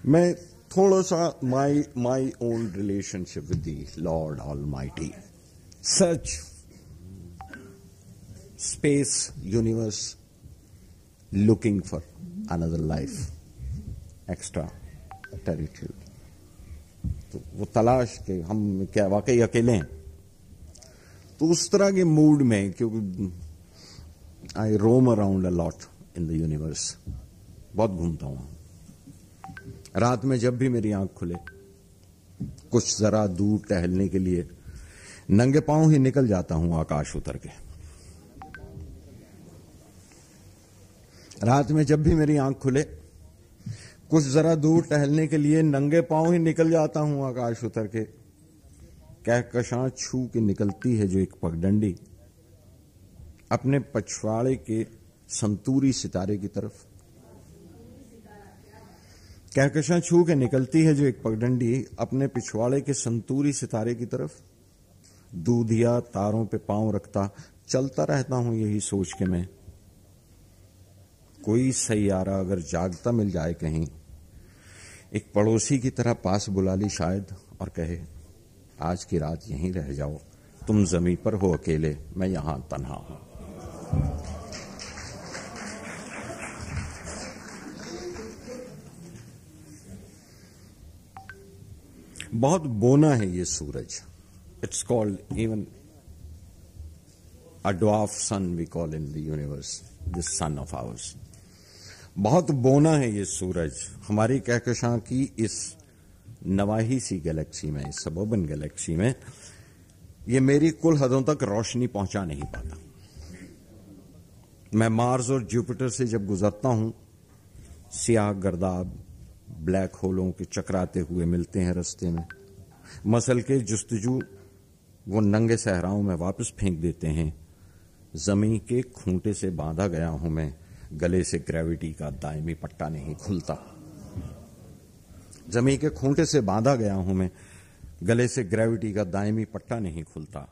मैं थोड़ा सा my own relationship with the Lord Almighty. Such space, universe, looking for another life, extra territory. तो वो तलाश के हम क्या वाकई अकेले हैं, तो उस तरह के मूड में, क्योंकि I roam around a lot in the universe, बहुत घूमता हूं। रात में जब भी मेरी आंख खुले, कुछ जरा दूर टहलने के लिए नंगे पांव ही निकल जाता हूं आकाश उतर के। रात में जब भी मेरी आंख खुले, कुछ जरा दूर टहलने के लिए नंगे पांव ही निकल जाता हूं आकाश उतर के। कहकशां छू के निकलती है जो एक पगडंडी, अपने पछवाड़े के संतूरी सितारे की तरफ। कहकशां छू के निकलती है जो एक पगडंडी, अपने पिछवाड़े के संतूरी सितारे की तरफ। दूधिया तारों पे पांव रखता चलता रहता हूं यही सोच के मैं, कोई सैयारा अगर जागता मिल जाए कहीं, एक पड़ोसी की तरह पास बुला ली शायद और कहे, आज की रात यहीं रह जाओ, तुम जमीन पर हो अकेले, मैं यहां तन्हा हूं। बहुत बोना है ये सूरज। It's called even a dwarf sun we call in the universe, this sun of ours. बहुत बोना है ये सूरज हमारी कहकशां की इस नवाही सी गैलेक्सी में, इस सबर्बन गैलेक्सी में। ये मेरी कुल हदों तक रोशनी पहुंचा नहीं पाता। मैं मार्स और जुपिटर से जब गुजरता हूं, सियाह गर्दाब ब्लैक होलों के चकराते हुए मिलते हैं रास्ते में। मसल के जुस्तजू वो नंगे सहराओं में वापस फेंक देते हैं। जमीन के खूंटे से बांधा गया हूं मैं, गले से ग्रेविटी का दायमी पट्टा नहीं खुलता। जमीन के खूंटे से बांधा गया हूं मैं, गले से ग्रेविटी का दायमी पट्टा नहीं खुलता।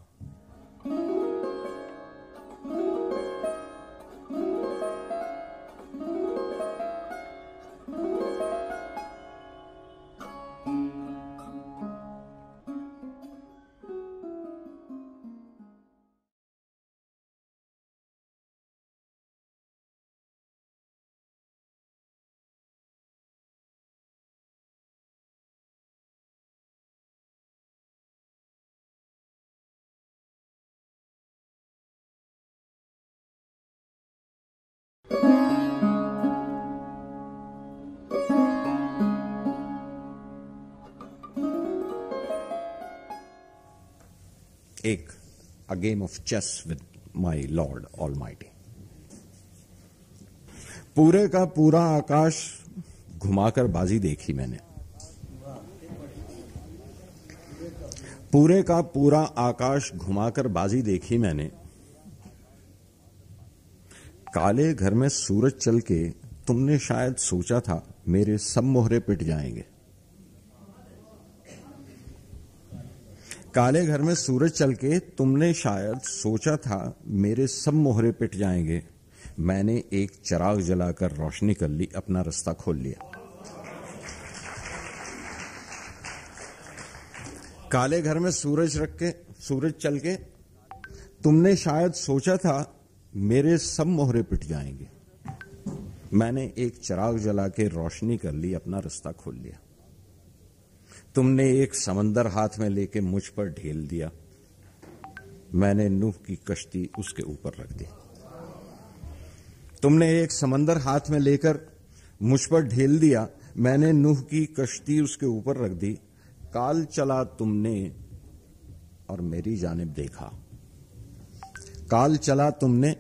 एक a game of chess with my lord almighty. पूरे का पूरा आकाश घुमाकर बाजी देखी मैंने, पूरे का पूरा आकाश घुमाकर बाजी देखी मैंने। काले घर में सूरज चल के तुमने शायद सोचा था मेरे सब मोहरे पिट जाएंगे। काले घर में सूरज चल के तुमने शायद सोचा था मेरे सब मोहरे पिट जाएंगे। मैंने एक चिराग जलाकर रोशनी कर ली, अपना रास्ता खोल लिया। काले घर में सूरज चल के तुमने शायद सोचा था मेरे सब मोहरे पिट जाएंगे। मैंने एक चिराग जला के रोशनी कर ली, अपना रास्ता खोल लिया। तुमने एक समंदर हाथ में लेके मुझ पर ढेल दिया, मैंने नूह की कश्ती उसके ऊपर रख दी। तुमने एक समंदर हाथ में लेकर मुझ पर ढेल दिया, मैंने नूह की कश्ती उसके ऊपर रख दी। काल चला तुमने और मेरी जानिब देखा, काल चला तुमने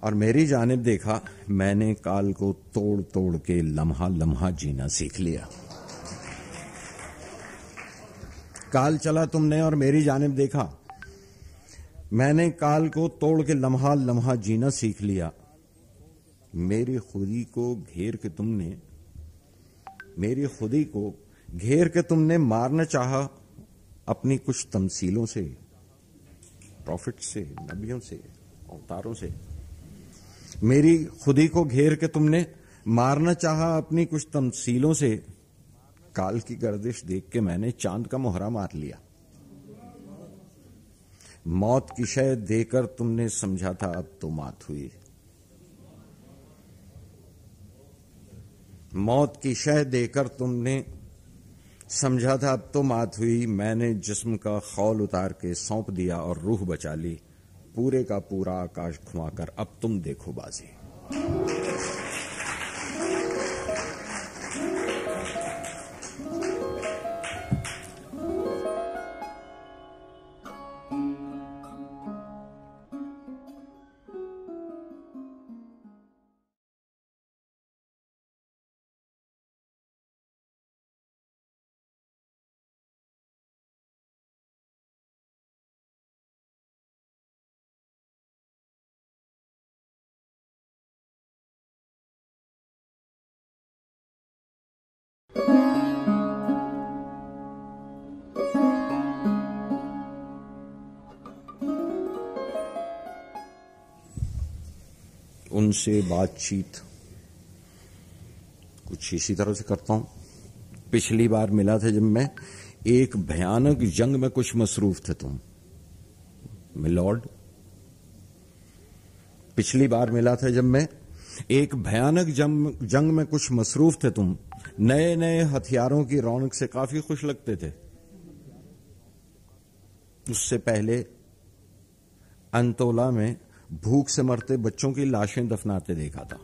और मेरी जानिब देखा। मैंने काल को तोड़ तोड़ के लम्हा लम्हा जीना सीख लिया। काल चला तुमने और मेरी जानिब देखा, मैंने काल को तोड़ के लम्हा लम्हा जीना सीख लिया। मेरी खुदी को घेर के तुमने मारना चाहा अपनी कुछ तमसीलों से, प्रॉफिट से, नबियों से, अवतारों से। मेरी खुदी को घेर के तुमने मारना चाहा अपनी कुछ तमसीलों से, काल की गर्दिश देख के मैंने चांद का मोहरा मार लिया। मौत की शय देकर तुमने समझा था अब तो मात हुई। मौत की शय देकर तुमने समझा था अब तो मात हुई। मैंने जिस्म का खौल उतार के सौंप दिया और रूह बचा ली। पूरे का पूरा आकाश घुमाकर अब तुम देखो बाजी। उनसे बातचीत कुछ इसी तरह से करता हूं। पिछली बार मिला था जब मैं, एक भयानक जंग में कुछ मसरूफ थे तुम मिलॉर्ड। पिछली बार मिला था जब मैं, एक भयानक जंग में कुछ मसरूफ थे तुम। नए नए हथियारों की रौनक से काफी खुश लगते थे। उससे पहले अंतोला में भूख से मरते बच्चों की लाशें दफनाते देखा था।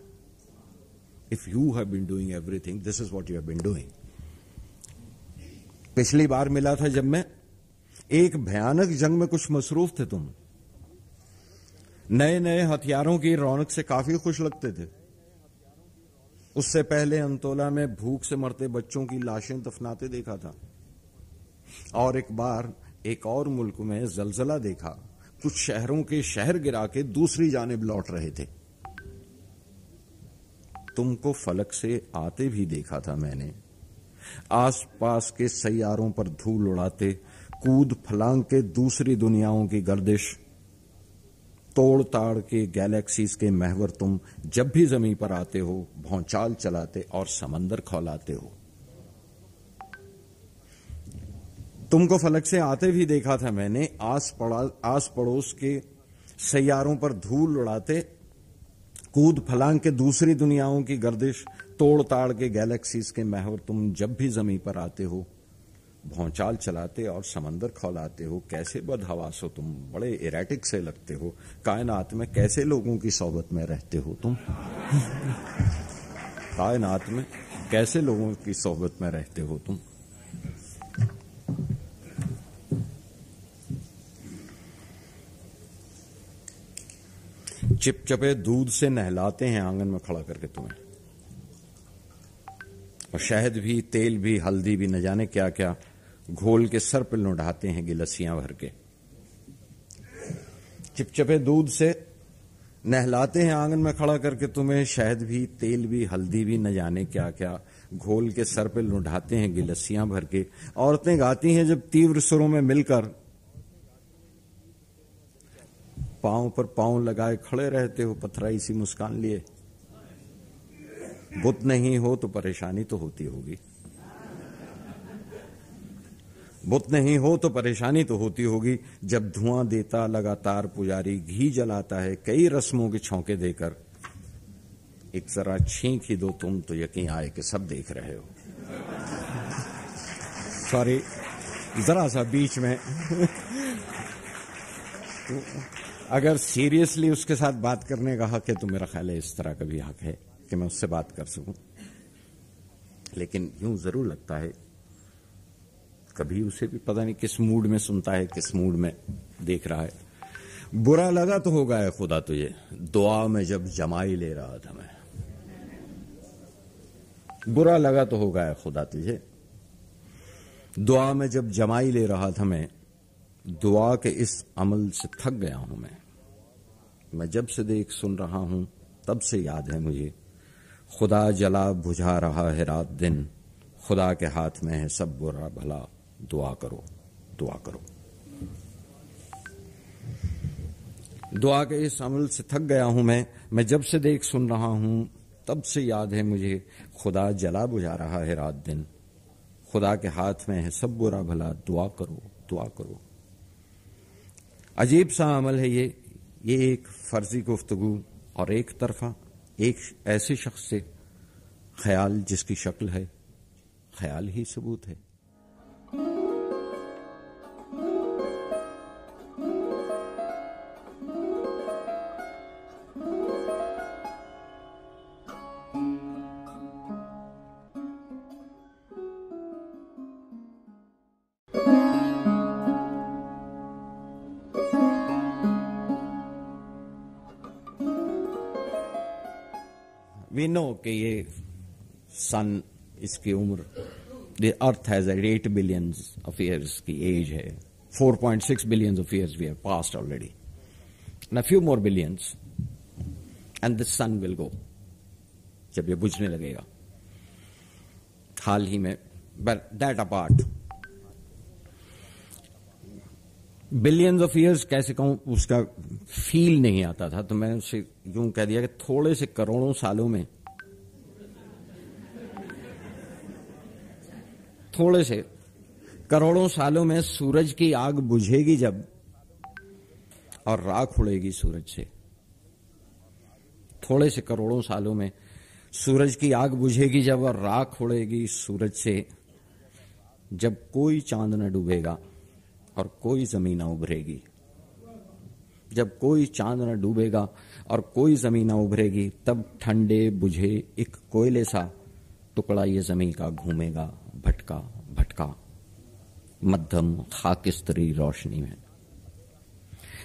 If you have been doing everything, this is what you have been doing. पिछली बार मिला था जब मैं, एक भयानक जंग में कुछ मसरूफ थे तुम। नए नए हथियारों की रौनक से काफी खुश लगते थे। उससे पहले अंतोला में भूख से मरते बच्चों की लाशें दफनाते देखा था। और एक बार एक और मुल्क में जलजला देखा। कुछ शहरों के शहर गिरा के दूसरी जानिब लौट रहे थे। तुमको फलक से आते भी देखा था मैंने। आसपास के सैयारों पर धूल उड़ाते, कूद फलांग के दूसरी दुनियाओं की गर्दिश, तोड़ ताड़ के गैलेक्सीज के महवर तुम जब भी जमीन पर आते हो, भौचाल चलाते और समंदर खौलाते हो। तुमको फलक से आते भी देखा था मैंने। आस पड़ोस के सैयारों पर धूल उड़ाते, कूद फलांग के दूसरी दुनियाओं की गर्दिश, तोड़ ताड़ के गैलेक्सीज के महवर तुम जब भी जमीन पर आते हो, भौचाल चलाते और समंदर खौलाते हो। कैसे बदहवास हो तुम, बड़े इरेटिक से लगते हो। कायनात में कैसे लोगों की सोहबत में रहते हो तुम। कायनात में कैसे लोगों की सोहबत में रहते हो तुम। चिपचपे दूध से नहलाते हैं आंगन में खड़ा करके तुम्हें, और शहद भी, तेल भी, हल्दी भी, न जाने क्या क्या घोल के सर पे लुढ़ाते हैं गिलसियां भर के। चिपचपे दूध से नहलाते हैं आंगन में खड़ा करके तुम्हें, शहद भी, तेल भी, हल्दी भी, न जाने क्या क्या घोल के सर पे लुढ़ाते हैं गिलसियां भर के। औरतें गाती हैं जब तीव्र सुरों में मिलकर, पांव पर पांव लगाए खड़े रहते हो पथराई सी मुस्कान लिए। बुत नहीं हो तो परेशानी तो होती होगी। बुत नहीं हो तो परेशानी तो होती होगी। जब धुआं देता लगातार पुजारी, घी जलाता है कई रस्मों के छौंके देकर। एक जरा छींक ही दो तुम तो यकीन आए कि सब देख रहे हो। सॉरी, जरा सा बीच में अगर सीरियसली उसके साथ बात करने का हक है तो मेरा ख्याल है इस तरह का भी हक है कि मैं उससे बात कर सकूं। लेकिन यूं जरूर लगता है कभी उसे भी पता नहीं किस मूड में सुनता है, किस मूड में देख रहा है। बुरा लगा तो होगा है खुदा तुझे, दुआ में जब जमाई ले रहा था मैं। बुरा लगा तो होगा है खुदा तुझे, दुआ में जब जमाई ले रहा था मैं। दुआ के इस अमल से थक गया हूं मैं जब से देख सुन रहा हूं तब से याद है मुझे। खुदा जला बुझा रहा है रात दिन, खुदा के हाथ में है सब बुरा भला। दुआ करो, दुआ करो। दुआ के इस अमल से थक गया हूं मैं जब से देख सुन रहा हूं तब से याद है मुझे, खुदा जला बुझा रहा है रात दिन, खुदा के हाथ में है सब बुरा भला, दुआ करो दुआ करो। अजीब सा अमल है ये एक फर्जी गुफ्तगू और एक तरफा एक ऐसे शख्स से ख्याल जिसकी शक्ल है, ख्याल ही सबूत है। वी नो कि ये सन, इसकी उम्र, the earth has 8 billion of years की एज है। 4.6 billion of years we have passed already, and a few more billions and this sun will go, जब ये बुझने लगेगा हाल ही में। But that apart, billions of years कैसे कहूं, उसका फील नहीं आता था, तो मैंने उसे यूं कह दिया कि थोड़े से करोड़ों सालों में, थोड़े से करोड़ों सालों में सूरज की आग बुझेगी जब, और राख उड़ेगी सूरज से। थोड़े से करोड़ों सालों में सूरज की आग बुझेगी जब और राख उड़ेगी सूरज से, जब कोई चांद न डूबेगा और कोई जमीन न उभरेगी। जब कोई चांद न डूबेगा और कोई जमीन न उभरेगी, तब ठंडे बुझे एक कोयले सा टुकड़ा ये जमीन का घूमेगा भटका भटका मध्यम खाकिस्तरी रोशनी में।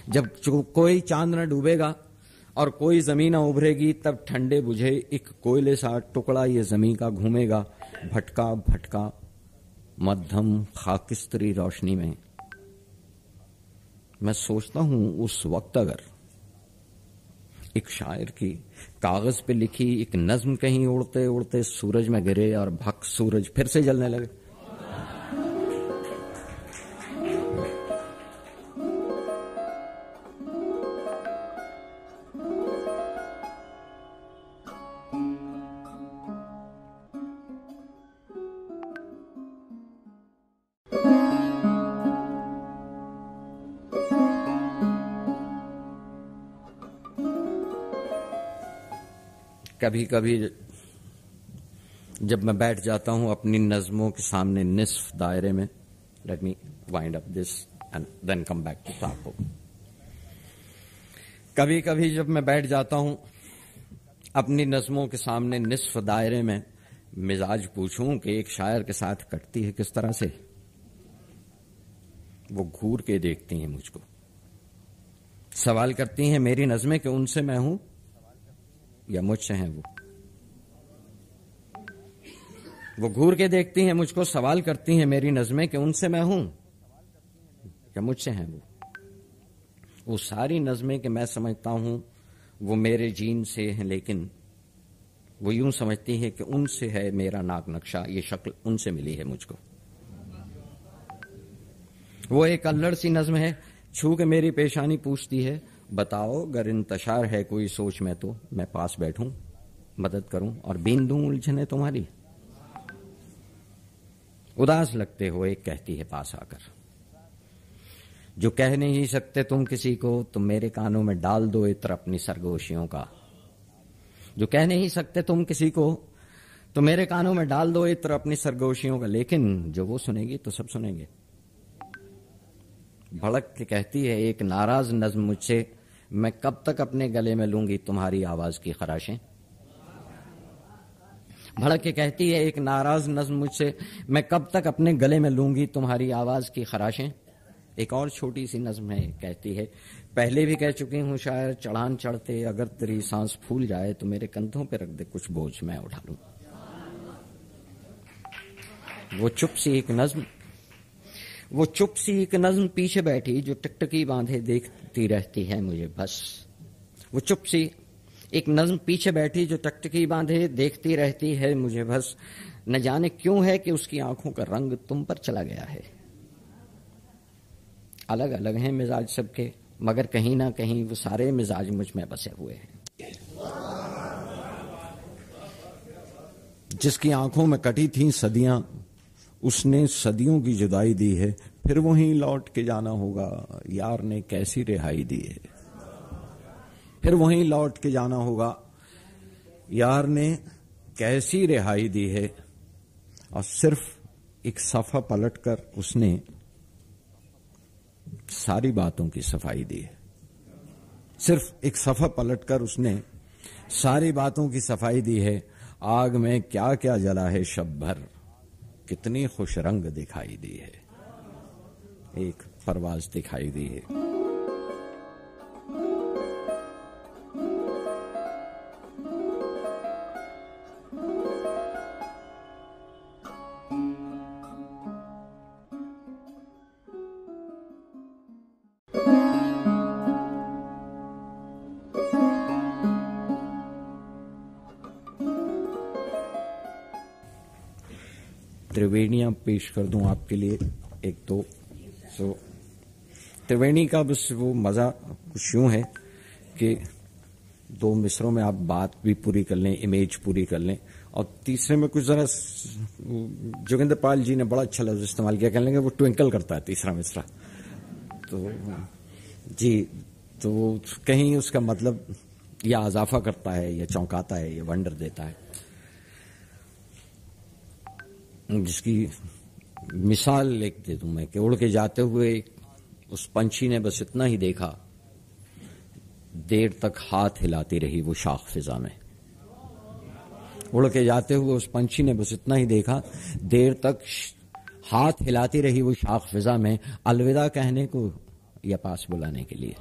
जब कोई चांद न डूबेगा और कोई जमीन न उभरेगी, तब ठंडे बुझे एक कोयले सा टुकड़ा ये जमीन का घूमेगा भटका भटका मध्यम खाकिस्तरी रोशनी में। मैं सोचता हूं उस वक्त अगर एक शायर की कागज पे लिखी एक नज्म कहीं उड़ते उड़ते सूरज में गिरे और भक सूरज फिर से जलने लगे। कभी कभी जब मैं बैठ जाता हूं अपनी नज़मों के सामने निस्फ दायरे में, let me wind up this and then come back to taco. कभी कभी जब मैं बैठ जाता हूं अपनी नज़मों के सामने निस्फ दायरे में, मिजाज पूछूं कि एक शायर के साथ कटती है किस तरह से। वो घूर के देखती हैं मुझको, सवाल करती हैं मेरी नज़में कि उनसे मैं हूं या मुझसे हैं वो घूर के देखती हैं मुझको, सवाल करती हैं मेरी नज़में कि उनसे मैं हूं या मुझसे हैं वो सारी नज़में कि मैं समझता हूं वो मेरे जीन से हैं, लेकिन वो यूं समझती है कि उनसे है मेरा नाक नक्शा, ये शक्ल उनसे मिली है मुझको। वो एक अल्लड़ सी नज़्म है, छू के मेरी पेशानी पूछती है, बताओ अगर इंतशार है कोई सोच में तो मैं पास बैठूं, मदद करूं और बीन दूं उलझने तुम्हारी। उदास लगते हो एक कहती है पास आकर, जो कह नहीं सकते तुम किसी को, तुम मेरे कानों में डाल दो इत्र अपनी सरगोशियों का। जो कह नहीं सकते तुम किसी को, तो मेरे कानों में डाल दो इत्र अपनी सरगोशियों का, लेकिन जो वो सुनेगी तो सब सुनेंगे। भड़क के कहती है एक नाराज नज़्म मुझसे, मैं कब तक अपने गले में लूंगी तुम्हारी आवाज की खराशें। भड़क के कहती है एक नाराज नज़्म मुझसे, मैं कब तक अपने गले में लूंगी तुम्हारी आवाज की खराशें। एक और छोटी सी नज़्म है, कहती है पहले भी कह चुकी हूं शायर, चढ़ान चढ़ते अगर तेरी सांस फूल जाए तो मेरे कंधों पे रख दे कुछ बोझ मैं उठा लूं। वो चुप सी एक नज़्म पीछे बैठी जो टकटकी बांधे देखती रहती है मुझे बस। वो चुप सी एक नज़्म पीछे बैठी जो टकटकी बांधे देखती रहती है मुझे बस। न जाने क्यों है कि उसकी आंखों का रंग तुम पर चला गया है। अलग अलग हैं मिजाज सबके, मगर कहीं ना कहीं वो सारे मिजाज मुझ में बसे हुए हैं। जिसकी आंखों में कटी थीं सदियां, उसने सदियों की जुदाई दी है, फिर वहीं लौट के जाना होगा, यार ने कैसी रिहाई दी है। फिर वहीं लौट के जाना होगा, यार ने कैसी रिहाई दी है। और सिर्फ एक सफा पलटकर उसने सारी बातों की सफाई दी है। सिर्फ एक सफा पलटकर उसने सारी बातों की सफाई दी है। आग में क्या क्या जला है शब भर, कितनी खुश रंग दिखाई दी है। एक परवाज दिखाई दी है। त्रिवेणियां पेश कर दूं आपके लिए एक दो। त्रिवेणी का बस वो मजा कुछ यूं है कि 2 मिसरों में आप बात भी पूरी कर लें, इमेज पूरी कर लें, और तीसरे में कुछ जरा जोगिंदर पाल जी ने बड़ा अच्छा लफ्ज इस्तेमाल किया, कहने लगे वो ट्विंकल करता है तीसरा मिसरा। तो जी, तो कहीं उसका मतलब या इजाफा करता है या चौंकाता है या वंडर देता है। जिसकी मिसाल लिख दे दूं मैं कि उड़ के जाते हुए उस पंछी ने बस इतना ही देखा, देर तक हाथ हिलाती रही वो शाख फिजा में। उड़ के जाते हुए उस पंछी ने बस इतना ही देखा, देर तक हाथ हिलाती रही वो शाख फिजा में, अलविदा कहने को या पास बुलाने के लिए।